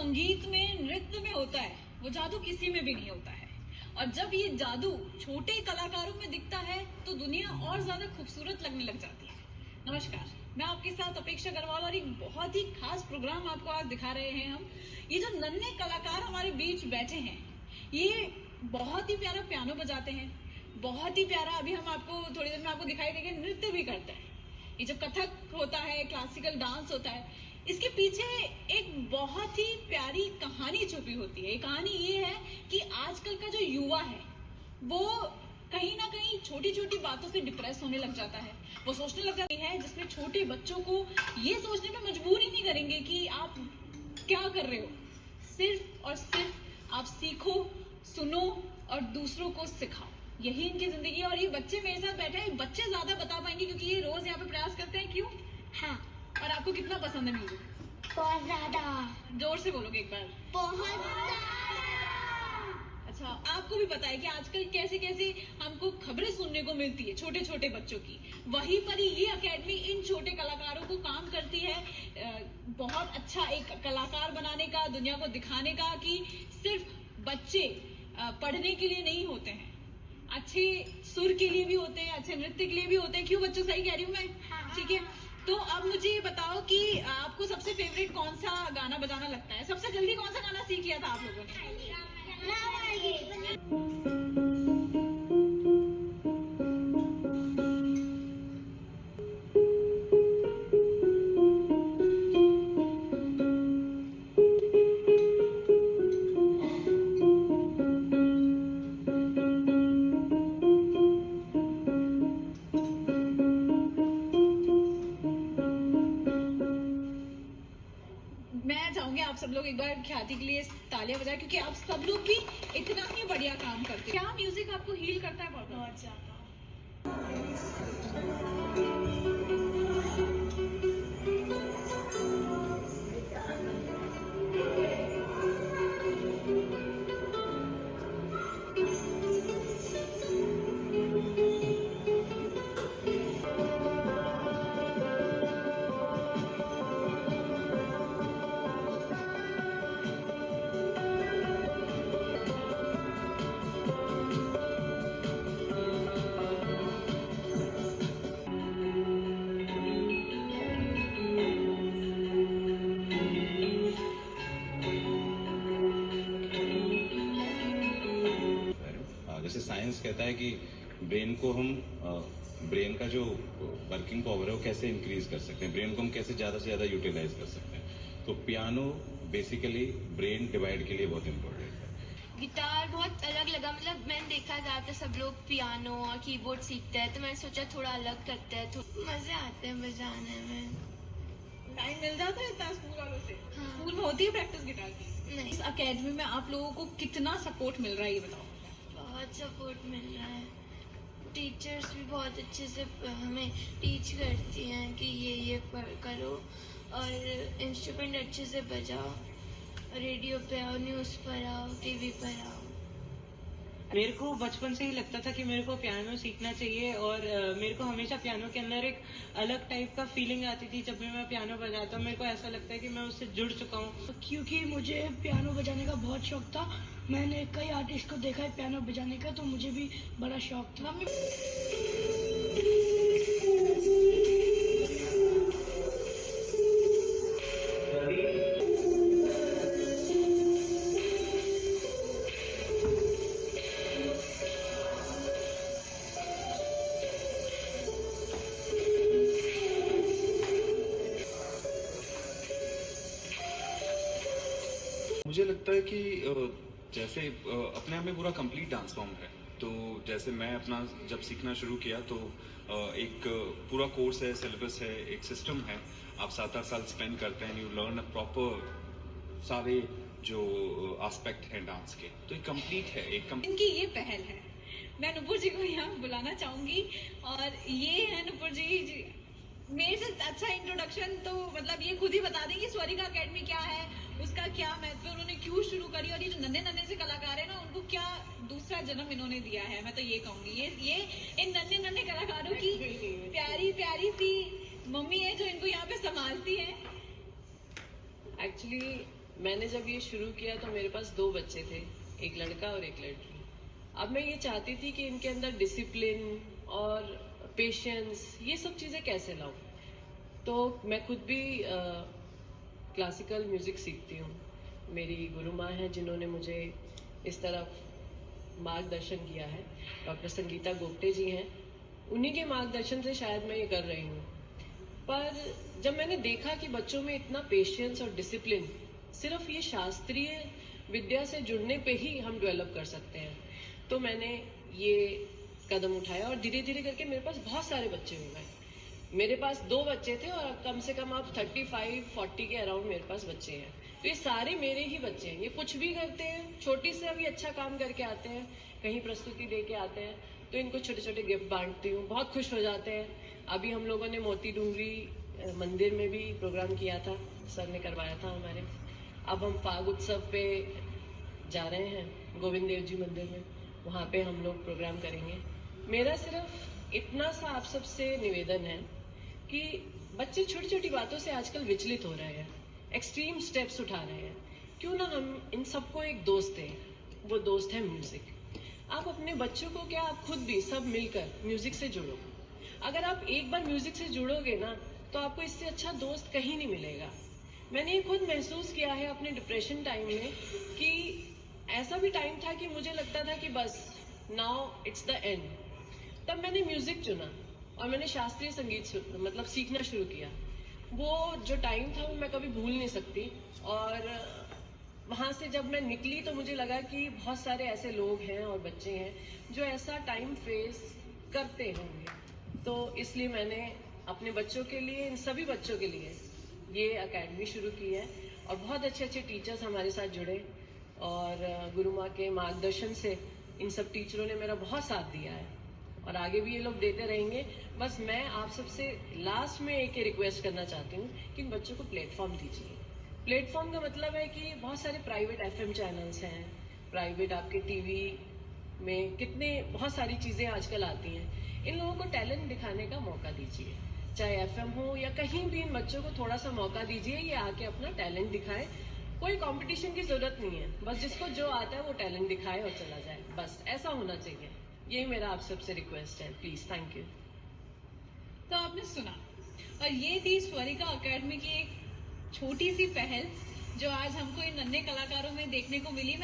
संगीत में, नृत्य में होता है, वो जादू किसी में भी नहीं होता है। और जब ये जादू छोटे कलाकारों में दिखता है तो दुनिया और ज्यादा खूबसूरत लगने लग जाती है। नमस्कार, मैं आपके साथ अपेक्षा अग्रवाल और एक बहुत ही खास प्रोग्राम आपको आज दिखा रहे हैं हम। ये जो नन्हे कलाकार हमारे बीच बैठे हैं, ये बहुत ही प्यारा पियानो बजाते हैं, बहुत ही प्यारा, अभी हम आपको थोड़ी देर में आपको दिखाई देंगे, नृत्य भी करते हैं। ये जो कथक होता है, क्लासिकल डांस होता है, इसके पीछे एक बहुत ही प्यारी कहानी छुपी होती है। ये कहानी ये है कि आजकल का जो युवा है वो कहीं ना कहीं छोटी छोटी बातों से डिप्रेस होने लग जाता है। वो सोचने लग जाती है जिसमें छोटे बच्चों को ये सोचने में मजबूर ही नहीं करेंगे कि आप क्या कर रहे हो, सिर्फ और सिर्फ आप सीखो, सुनो और दूसरों को सिखाओ। यही इनकी जिंदगी है। और ये बच्चे मेरे साथ बैठे हैं, बच्चे ज्यादा बता पाएंगे क्योंकि ये रोज यहाँ पे प्रयास करते हैं। क्यों? हाँ, और आपको कितना पसंद है म्यूजिक? बहुत ज्यादा। जोर से बोलोगे एक बार। बहुत ज्यादा। अच्छा, आपको भी पता है कि आजकल कैसे कैसे हमको खबरें सुनने को मिलती है छोटे छोटे बच्चों की। वहीं पर ही ये अकेडमी इन छोटे कलाकारों को काम करती है बहुत अच्छा एक कलाकार बनाने का, दुनिया को दिखाने का कि सिर्फ बच्चे पढ़ने के लिए नहीं होते हैं, अच्छे सुर के लिए भी होते हैं, अच्छे नृत्य के लिए भी होते हैं। क्यों बच्चों, सही कह रही हूँ मैं? हाँ। ठीक है, तो अब मुझे ये बताओ कि आपको सबसे फेवरेट कौन सा गाना बजाना लगता है? सबसे जल्दी कौन सा गाना सीख लिया था आप लोगों ने? मैं चाहूंगी आप सब लोग एक बार ख्याति के लिए तालियां बजाएं क्योंकि आप सब लोग भी इतना ही बढ़िया काम करते हैं। क्या म्यूजिक आपको हील करता है? बहुत ज्यादा। जैसे साइंस कहता है कि ब्रेन को हम ब्रेन का जो वर्किंग पावर है वो कैसे इंक्रीज कर सकते हैं, ब्रेन को हम कैसे ज्यादा से ज्यादा यूटिलाइज कर सकते हैं। तो पियानो बेसिकली ब्रेन डिवाइड के लिए बहुत इम्पोर्टेंट है। गिटार बहुत अलग लगा, मतलब मैंने देखा ज़्यादातर सब लोग पियानो और कीबोर्ड सीखते हैं, तो मैंने सोचा थोड़ा अलग करते हैं, तो मजे आते हैं बजाने में। टाइम मिल जाता है इतना स्कूल वालों से? हाँ। स्कूल में होती है प्रैक्टिस गिटार की? नहीं। इस अकेडमी में आप लोगों को कितना सपोर्ट मिल रहा है ये बताओ। बहुत सपोर्ट मिल रहा है, टीचर्स भी बहुत अच्छे से हमें टीच करती हैं कि ये करो और इंस्ट्रूमेंट अच्छे से बजाओ, रेडियो पे आओ, न्यूज़ पर आओ, टीवी पर आओ। मेरे को बचपन से ही लगता था कि मेरे को पियानो सीखना चाहिए और मेरे को हमेशा पियानो के अंदर एक अलग टाइप का फीलिंग आती थी। जब भी मैं पियानो बजाता हूँ मेरे को ऐसा लगता है कि मैं उससे जुड़ चुका हूँ। क्योंकि मुझे पियानो बजाने का बहुत शौक था, मैंने कई आर्टिस्ट को देखा है पियानो बजाने का, तो मुझे भी बड़ा शौक था। मुझे लगता है कि जैसे अपने आप में पूरा कंप्लीट डांस फॉर्म है। तो जैसे मैं अपना जब सीखना शुरू किया तो एक पूरा कोर्स है, सिलेबस है, एक सिस्टम है। आप 7-8 साल स्पेंड करते हैं, यू लर्न अ प्रॉपर सारे जो एस्पेक्ट हैं डांस के। तो ये कंप्लीट है, इनकी ये पहल है। मैं नुपुर जी को यहाँ बुलाना चाहूंगी और ये है नुपुर जी। मेरे से अच्छा इंट्रोडक्शन तो मतलब ये खुद ही बता देंगे स्वरिका अकेडमी क्या है, उसका क्या महत्व है, उन्होंने क्यों शुरू करी और ये जो नन्हे नन्हे से कलाकार है ना उनको क्या दूसरा जन्म इन्होंने दिया है। मैं तो ये कहूंगी ये इन नन्हे नन्हे कलाकारों की प्यारी प्यारी सी मम्मी है जो इनको यहाँ पे संभालती है। एक्चुअली मैंने जब ये शुरू किया तो मेरे पास 2 बच्चे थे, एक लड़का और एक लड़की। अब मैं ये चाहती थी कि इनके अंदर डिसिप्लिन और पेशेंस ये सब चीज़ें कैसे लाऊं। तो मैं खुद भी क्लासिकल म्यूज़िक सीखती हूँ। मेरी गुरु माँ हैं जिन्होंने मुझे इस तरफ मार्गदर्शन किया है, डॉक्टर संगीता गोप्टे जी हैं। उन्हीं के मार्गदर्शन से शायद मैं ये कर रही हूँ। पर जब मैंने देखा कि बच्चों में इतना पेशेंस और डिसिप्लिन सिर्फ ये शास्त्रीय विद्या से जुड़ने पे ही हम डेवलप कर सकते हैं, तो मैंने ये कदम उठाया और धीरे धीरे करके मेरे पास बहुत सारे बच्चे हो गए। मेरे पास 2 बच्चे थे और कम से कम अब 35-40 के अराउंड मेरे पास बच्चे हैं। तो ये सारे मेरे ही बच्चे हैं। ये कुछ भी करते हैं, छोटी से अभी अच्छा काम करके आते हैं, कहीं प्रस्तुति दे के आते हैं, तो इनको छोटे छोटे गिफ्ट बांटती हूँ, बहुत खुश हो जाते हैं। अभी हम लोगों ने मोती डूंगरी मंदिर में भी प्रोग्राम किया था, सर ने करवाया था हमारे। अब हम फाग उत्सव पे जा रहे हैं गोविंद देव जी मंदिर में, वहाँ पे हम लोग प्रोग्राम करेंगे। मेरा सिर्फ इतना सा आप सबसे निवेदन है कि बच्चे छोटी छोटी बातों से आजकल विचलित हो रहे हैं, एक्सट्रीम स्टेप्स उठा रहे हैं। क्यों ना हम इन सबको एक दोस्त दें, वो दोस्त है म्यूजिक। आप अपने बच्चों को क्या, आप खुद भी सब मिलकर म्यूजिक से जुड़ो। अगर आप एक बार म्यूजिक से जुड़ोगे ना, तो आपको इससे अच्छा दोस्त कहीं नहीं मिलेगा। मैंने ये खुद महसूस किया है अपने डिप्रेशन टाइम में कि ऐसा भी टाइम था कि मुझे लगता था कि बस नाउ इट्स द एंड। तब मैंने म्यूजिक चुना और मैंने शास्त्रीय संगीत मतलब सीखना शुरू किया। वो जो टाइम था वो मैं कभी भूल नहीं सकती। और वहाँ से जब मैं निकली तो मुझे लगा कि बहुत सारे ऐसे लोग हैं और बच्चे हैं जो ऐसा टाइम फेस करते होंगे। तो इसलिए मैंने अपने बच्चों के लिए, इन सभी बच्चों के लिए ये एकेडमी शुरू की है। और बहुत अच्छे अच्छे टीचर्स हमारे साथ जुड़े और गुरु माँ के मार्गदर्शन से इन सब टीचरों ने मेरा बहुत साथ दिया है और आगे भी ये लोग देते रहेंगे। बस मैं आप सबसे लास्ट में एक रिक्वेस्ट करना चाहती हूँ कि इन बच्चों को प्लेटफॉर्म दीजिए। प्लेटफॉर्म का मतलब है कि बहुत सारे प्राइवेट FM चैनल्स हैं, प्राइवेट आपके टीवी में कितने बहुत सारी चीज़ें आजकल आती हैं। इन लोगों को टैलेंट दिखाने का मौका दीजिए, चाहे FM हो या कहीं भी। इन बच्चों को थोड़ा सा मौका दीजिए, ये आके अपना टैलेंट दिखाए। कोई कंपटीशन की जरूरत नहीं है, बस जिसको जो आता है वो टैलेंट दिखाए और चला जाए, बस ऐसा होना चाहिए। यही मेरा आप सबसे रिक्वेस्ट है, प्लीज। Thank you. तो आपने सुना, और ये थी स्वरिका अकेडमी की एक छोटी सी पहल जो आज हमको इन नन्हे कलाकारों में देखने को मिली।